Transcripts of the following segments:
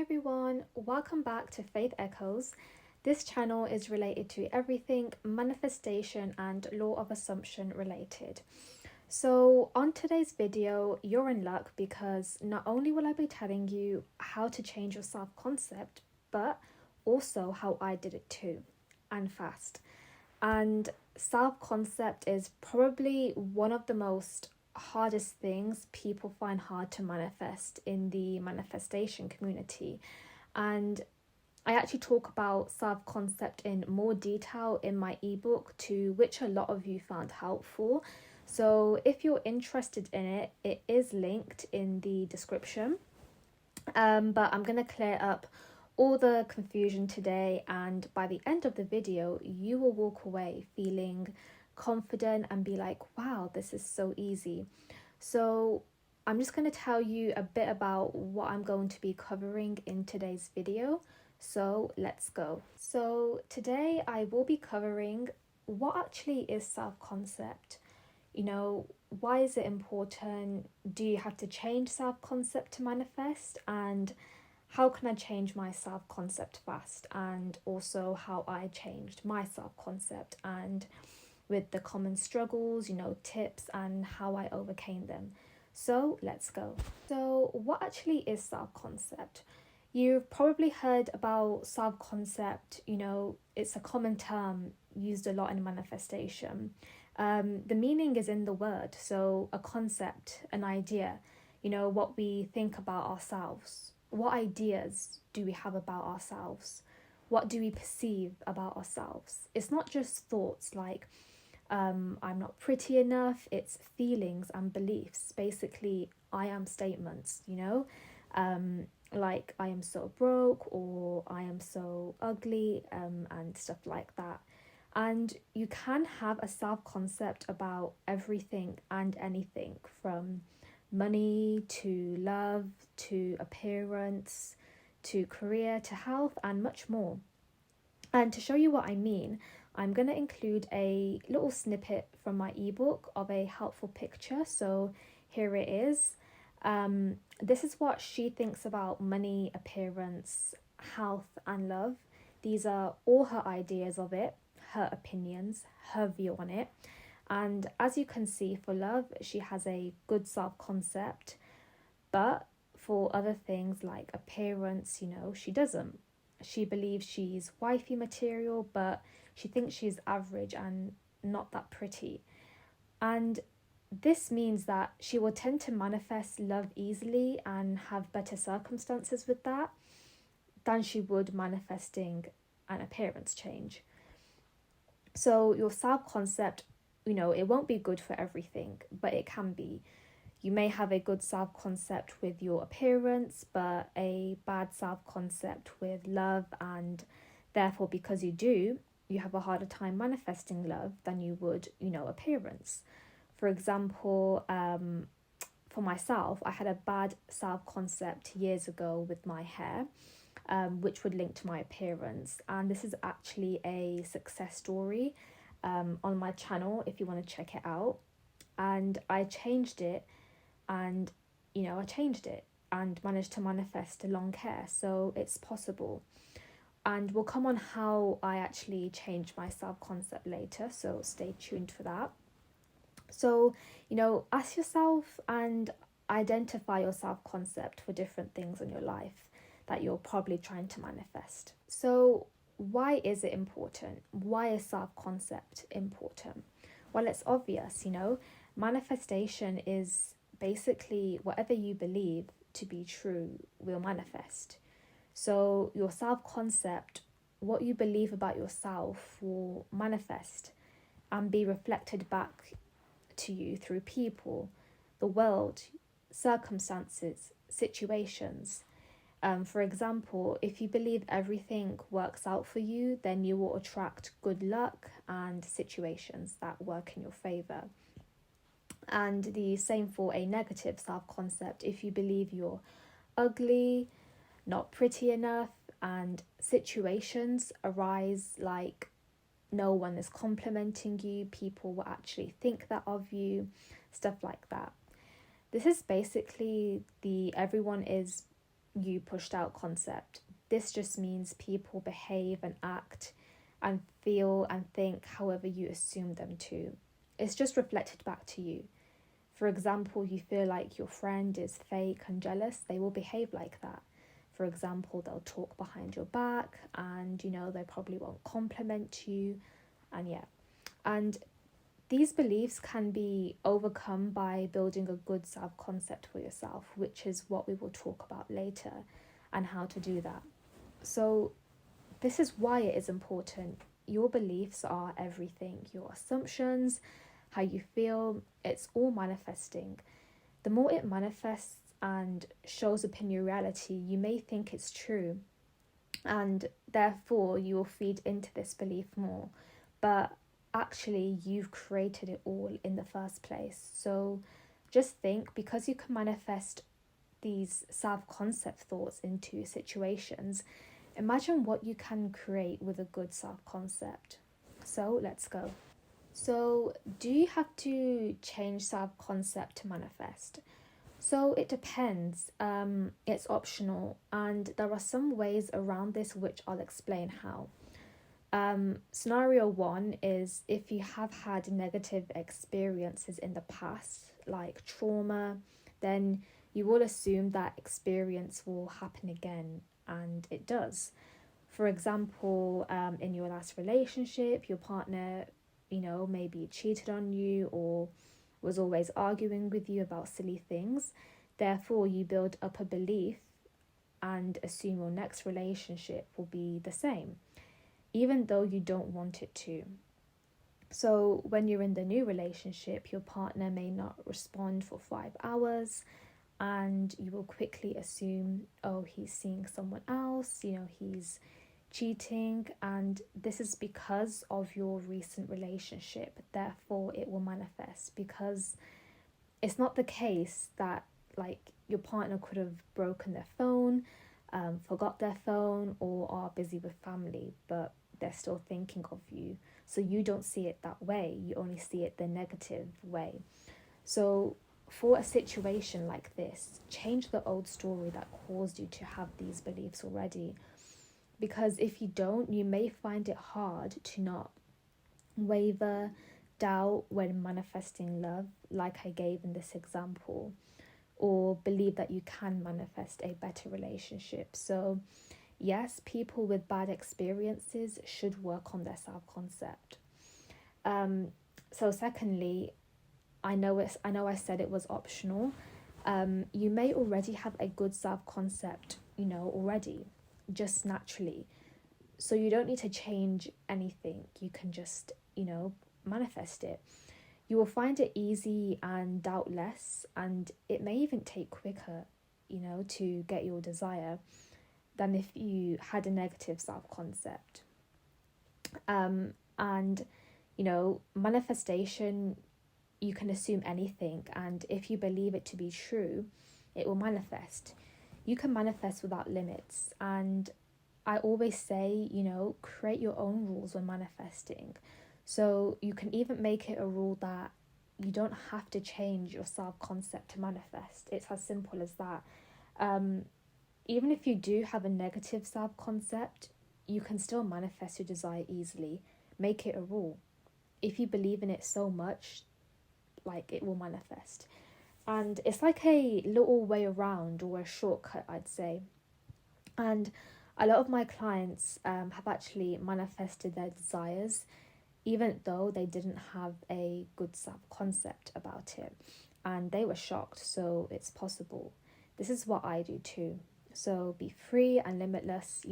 everyone, welcome back to Faith Echoes. This channel is related to everything manifestation and law of assumption related. So, on today's video, you're in luck because not only will I be telling you how to change your self concept, but also how I did it too, and fast. And self concept is probably one of the most hardest things people find hard to manifest in the manifestation community. And I actually talk about self concept in more detail in my ebook, to which a lot of you found helpful. So if you're interested in it, it is linked in the description. But I'm going to clear up all the confusion today, and by the end of the video you will walk away feeling confident and be like, wow, this is so easy. So I'm just going to tell you a bit about what I'm going to be covering in today's video. So let's go. So today I will be covering what actually is self-concept. Why is it important? Do you have to change self-concept to manifest? And how can I change my self-concept fast? And also how I changed my self-concept, and with the common struggles, tips, and how I overcame them. So let's go. So what actually is self-concept? You've probably heard about self-concept. It's a common term used a lot in manifestation. The meaning is in the word. So a concept, an idea, what we think about ourselves. What ideas do we have about ourselves? What do we perceive about ourselves? It's not just thoughts like, I'm not pretty enough. It's feelings and beliefs. Basically, I am statements, like I am so broke, or I am so ugly, and stuff like that. And you can have a self-concept about everything and anything, from money to love to appearance to career to health and much more. And to show you what I mean, I'm going to include a little snippet from my ebook of a helpful picture. So here it is. This is what she thinks about money, appearance, health, and love. These are all her ideas of it, her opinions, her view on it. And as you can see, for love, she has a good self-concept. But for other things like appearance, she doesn't. She believes she's wifey material, but she thinks she's average and not that pretty. And this means that she will tend to manifest love easily and have better circumstances with that than she would manifesting an appearance change. So your self-concept, it won't be good for everything, but it can be. You may have a good self-concept with your appearance, but a bad self-concept with love, and therefore, because you do, you have a harder time manifesting love than you would, appearance. For example, for myself, I had a bad self-concept years ago with my hair, which would link to my appearance. And this is actually a success story on my channel if you want to check it out. And I changed it, and I changed it and managed to manifest long hair. So it's possible. And we'll come on how I actually changed my self-concept later, so stay tuned for that. So, ask yourself and identify your self-concept for different things in your life that you're probably trying to manifest. So why is it important? Why is self-concept important? Well, it's obvious, manifestation is basically whatever you believe to be true will manifest. So your self-concept, what you believe about yourself, will manifest and be reflected back to you through people, the world, circumstances, situations. For example, if you believe everything works out for you, then you will attract good luck and situations that work in your favor. And the same for a negative self-concept. If you believe you're ugly, not pretty enough, and situations arise like no one is complimenting you, people will actually think that of you, stuff like that. This is basically the everyone is you pushed out concept. This just means people behave and act and feel and think however you assume them to. It's just reflected back to you. For example, you feel like your friend is fake and jealous, they will behave like that. For example, they'll talk behind your back and they probably won't compliment you. And yeah. And these beliefs can be overcome by building a good self concept for yourself, which is what we will talk about later and how to do that. So, this is why it is important. Your beliefs are everything. Your assumptions, how you feel, it's all manifesting. The more it manifests and shows up in your reality, you may think it's true, and therefore you will feed into this belief more. But actually, you've created it all in the first place. So just think, because you can manifest these self concept thoughts into situations, imagine what you can create with a good self concept. So let's go. So, do you have to change self concept to manifest? So, it depends. It's optional, and there are some ways around this which I'll explain how. Scenario one is if you have had negative experiences in the past, like trauma, then you will assume that experience will happen again, and it does. For example, in your last relationship, your partner, maybe cheated on you or was always arguing with you about silly things. Therefore, you build up a belief and assume your next relationship will be the same, even though you don't want it to. So, when you're in the new relationship, your partner may not respond for 5 hours, and you will quickly assume, oh, he's seeing someone else, he's cheating, and this is because of your recent relationship. Therefore, it will manifest, because it's not the case that like your partner could have broken their phone, forgot their phone, or are busy with family, but they're still thinking of you. So you don't see it that way, you only see it the negative way. So for a situation like this, change the old story that caused you to have these beliefs already. Because if you don't, you may find it hard to not waver, doubt when manifesting love, like I gave in this example, or believe that you can manifest a better relationship. So, yes, people with bad experiences should work on their self concept. So, secondly, I know I said it was optional. You may already have a good self concept, already, just naturally. So you don't need to change anything. You can just, manifest it. You will find it easy and doubt less, and it may even take quicker, to get your desire than if you had a negative self concept. And, manifestation, you can assume anything, and if you believe it to be true, it will manifest. You can manifest without limits, and I always say, create your own rules when manifesting. So you can even make it a rule that you don't have to change your self concept to manifest. It's as simple as that. Even if you do have a negative self concept, you can still manifest your desire easily. Make it a rule. If you believe in it so much, like, it will manifest. And it's like a little way around, or a shortcut, I'd say. And a lot of my clients have actually manifested their desires, even though they didn't have a good self concept about it. And they were shocked, so it's possible. This is what I do too. So be free and limitless,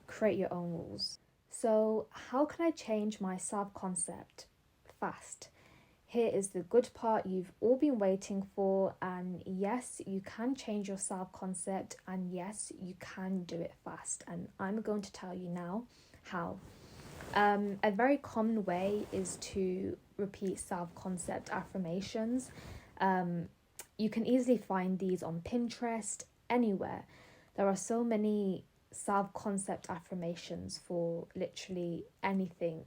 create your own rules. So, how can I change my self concept fast? Here is the good part you've all been waiting for, and yes, you can change your self concept, and yes, you can do it fast. And I'm going to tell you now how. A very common way is to repeat self concept affirmations. You can easily find these on Pinterest, anywhere. There are so many self concept affirmations for literally anything,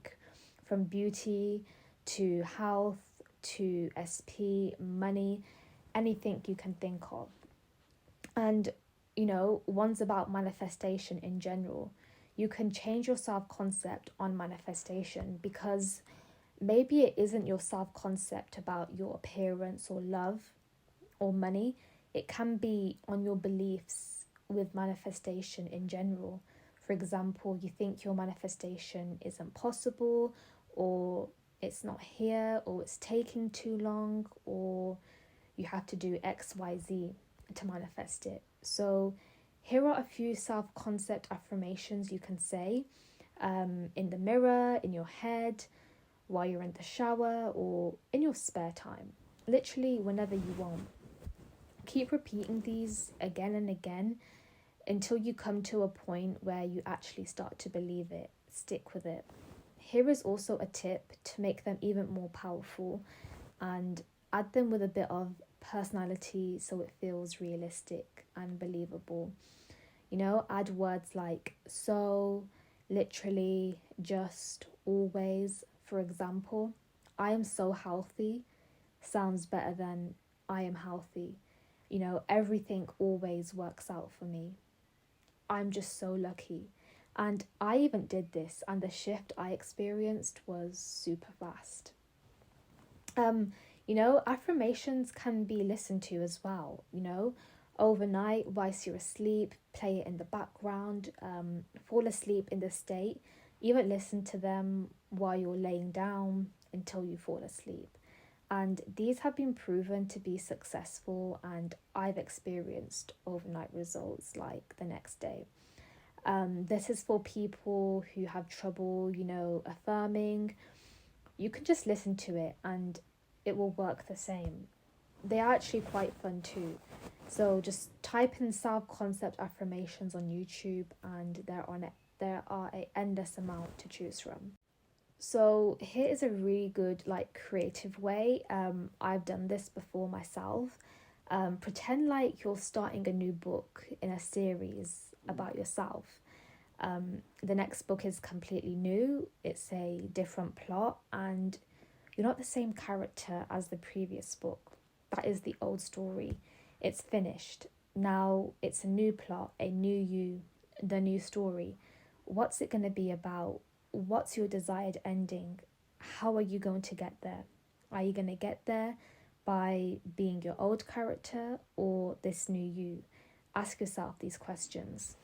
from beauty to health to SP, money, anything you can think of. And one's about manifestation in general. You can change your self concept on manifestation, because maybe it isn't your self concept about your appearance or love or money. It can be on your beliefs with manifestation in general. For example, you think your manifestation isn't possible, or it's not here, or it's taking too long, or you have to do XYZ to manifest it. So, here are a few self concept affirmations you can say in the mirror, in your head, while you're in the shower, or in your spare time. Literally, whenever you want. Keep repeating these again and again until you come to a point where you actually start to believe it. Stick with it. Here is also a tip to make them even more powerful, and add them with a bit of personality so it feels realistic and believable. Add words like so, literally, just, always. For example, I am so healthy sounds better than I am healthy. Everything always works out for me. I'm just so lucky. And I even did this, and the shift I experienced was super fast. Affirmations can be listened to as well, overnight whilst you're asleep, play it in the background, fall asleep in the state, even listen to them while you're laying down until you fall asleep. And these have been proven to be successful, and I've experienced overnight results like the next day. This is for people who have trouble, affirming. You can just listen to it and it will work the same. They are actually quite fun too. So just type in self concept affirmations on YouTube, and there are a endless amount to choose from. So here is a really good creative way. I've done this before myself. Pretend like you're starting a new book in a series about yourself. The next book is completely new. It's a different plot, and you're not the same character as the previous book. That is the old story. It's finished. Now it's a new plot, a new you, the new story. What's it going to be about? What's your desired ending? How are you going to get there? Are you going to get there by being your old character or this new you? Ask yourself these questions.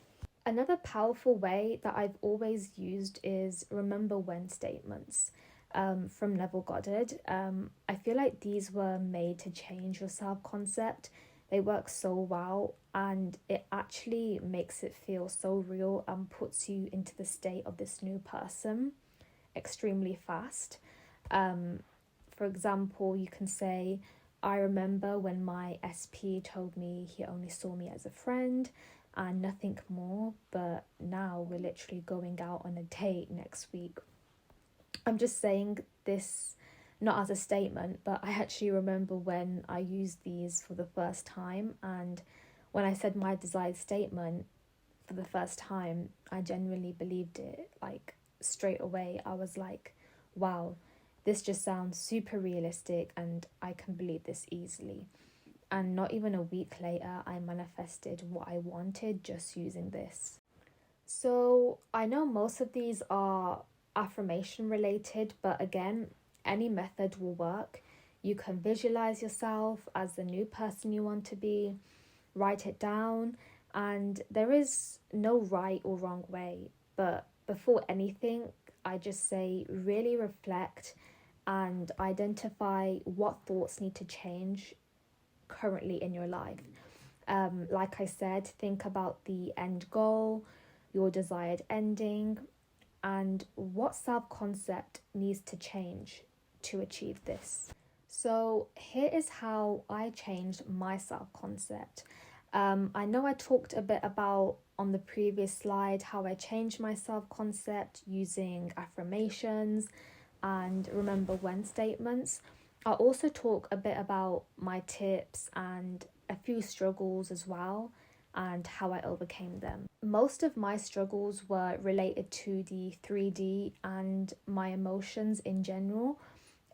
Another powerful way that I've always used is remember when statements from Neville Goddard. I feel like these were made to change your self concept. They work so well, and it actually makes it feel so real and puts you into the state of this new person extremely fast. For example, you can say, I remember when my SP told me he only saw me as a friend and nothing more, but now we're literally going out on a date next week. I'm just saying this not as a statement, but I actually remember when I used these for the first time, and when I said my desired statement for the first time, I genuinely believed it. Straight away, I was like, wow, this just sounds super realistic and I can believe this easily. And not even a week later, I manifested what I wanted just using this. So I know most of these are affirmation related, but again, any method will work. You can visualize yourself as the new person you want to be, write it down, and there is no right or wrong way. But before anything, I just say really reflect and identify what thoughts need to change currently in your life. Like I said, think about the end goal, your desired ending, and what self concept needs to change to achieve this. So, here is how I changed my self concept. I know I talked a bit about on the previous slide how I changed my self concept using affirmations and remember when statements. I'll also talk a bit about my tips and a few struggles as well, and how I overcame them. Most of my struggles were related to the 3D and my emotions in general,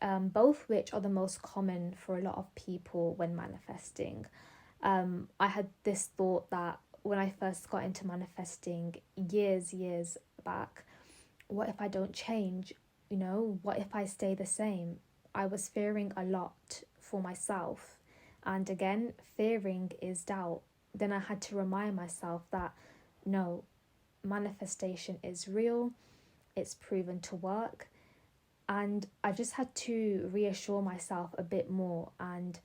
both which are the most common for a lot of people when manifesting. I had this thought that when I first got into manifesting years back. What if I don't change? You know, what if I stay the same? I was fearing a lot for myself. And again, fearing is doubt. Then I had to remind myself that no, manifestation is real, it's proven to work. And I just had to reassure myself a bit more. And,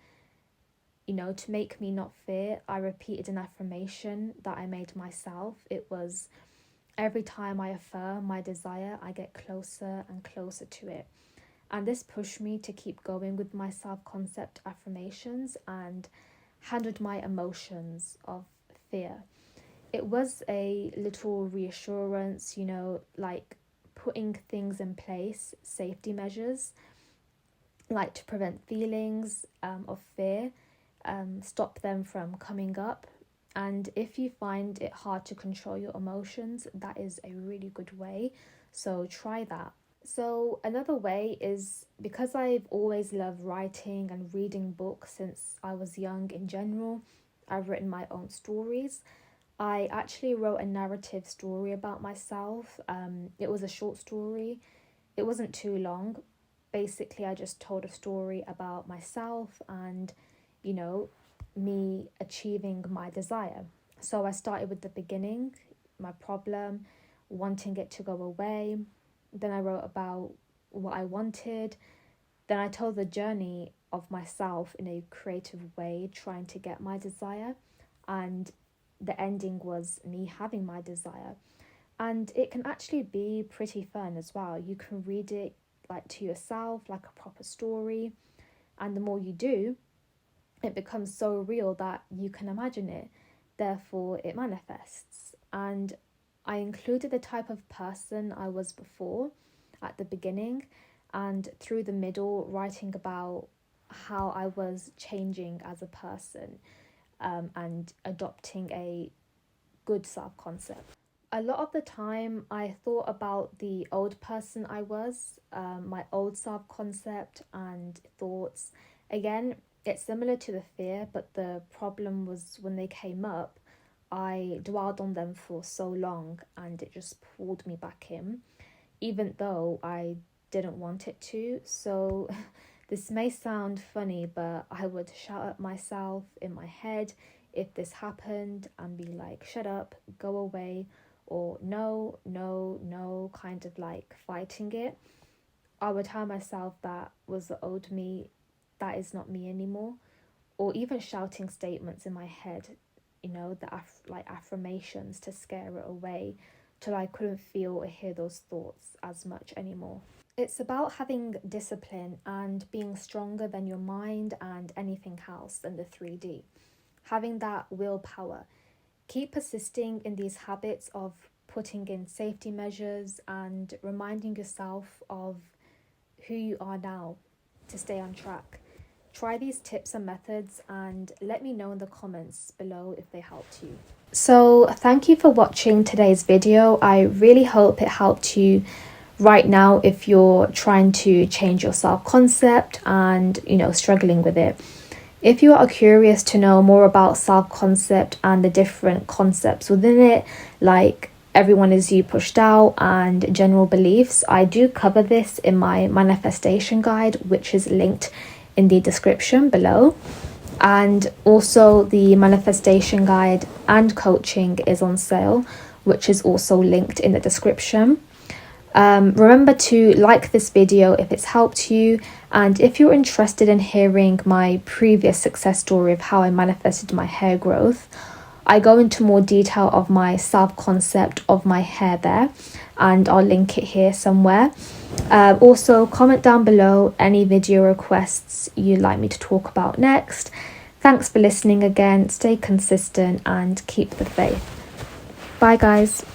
you know, to make me not fear, I repeated an affirmation that I made myself. It was, every time I affirm my desire, I get closer and closer to it. And this pushed me to keep going with my self-concept affirmations and handled my emotions of fear. It was a little reassurance, you know, like putting things in place, safety measures, like to prevent feelings of fear, stop them from coming up. And if you find it hard to control your emotions, that is a really good way. So try that. So another way is, because I've always loved writing and reading books since I was young in general, I've written my own stories. I actually wrote a narrative story about myself. It was a short story. It wasn't too long. Basically, I just told a story about myself and, you know, me achieving my desire. So I started with the beginning, my problem, wanting it to go away. Then I wrote about what I wanted. Then I told the journey of myself in a creative way, trying to get my desire. And the ending was me having my desire. And it can actually be pretty fun as well. You can read it like to yourself, like a proper story. And the more you do, it becomes so real that you can imagine it. Therefore, it manifests. And I included the type of person I was before at the beginning, and through the middle, writing about how I was changing as a person, and adopting a good self concept. A lot of the time, I thought about the old person I was, my old self concept and thoughts. Again, it's similar to the fear, but the problem was when they came up, I dwelled on them for so long and it just pulled me back in, even though I didn't want it to. So this may sound funny, but I would shout at myself in my head if this happened and be like, shut up, go away, or no, no, no, kind of like fighting it. I would tell myself that was the old me, that is not me anymore, or even shouting statements in my head, you know, like affirmations to scare it away, till I couldn't feel or hear those thoughts as much anymore. It's about having discipline and being stronger than your mind and anything else than the 3D. Having that willpower. Keep persisting in these habits of putting in safety measures and reminding yourself of who you are now to stay on track. Try these tips and methods and let me know in the comments below if they helped you. So thank you for watching today's video. I really hope it helped you right now if you're trying to change your self-concept and, you know, struggling with it. If you are curious to know more about self-concept and the different concepts within it, like everyone is you pushed out and general beliefs, I do cover this in my manifestation guide, which is linked in the description below. And also the manifestation guide and coaching is on sale, which is also linked in the description. Remember to like this video if it's helped you, and if you're interested in hearing my previous success story of how I manifested my hair growth, I go into more detail of my self-concept of my hair there, and I'll link it here somewhere. Also, comment down below any video requests you'd like me to talk about next. Thanks for listening again, stay consistent and keep the faith. Bye guys.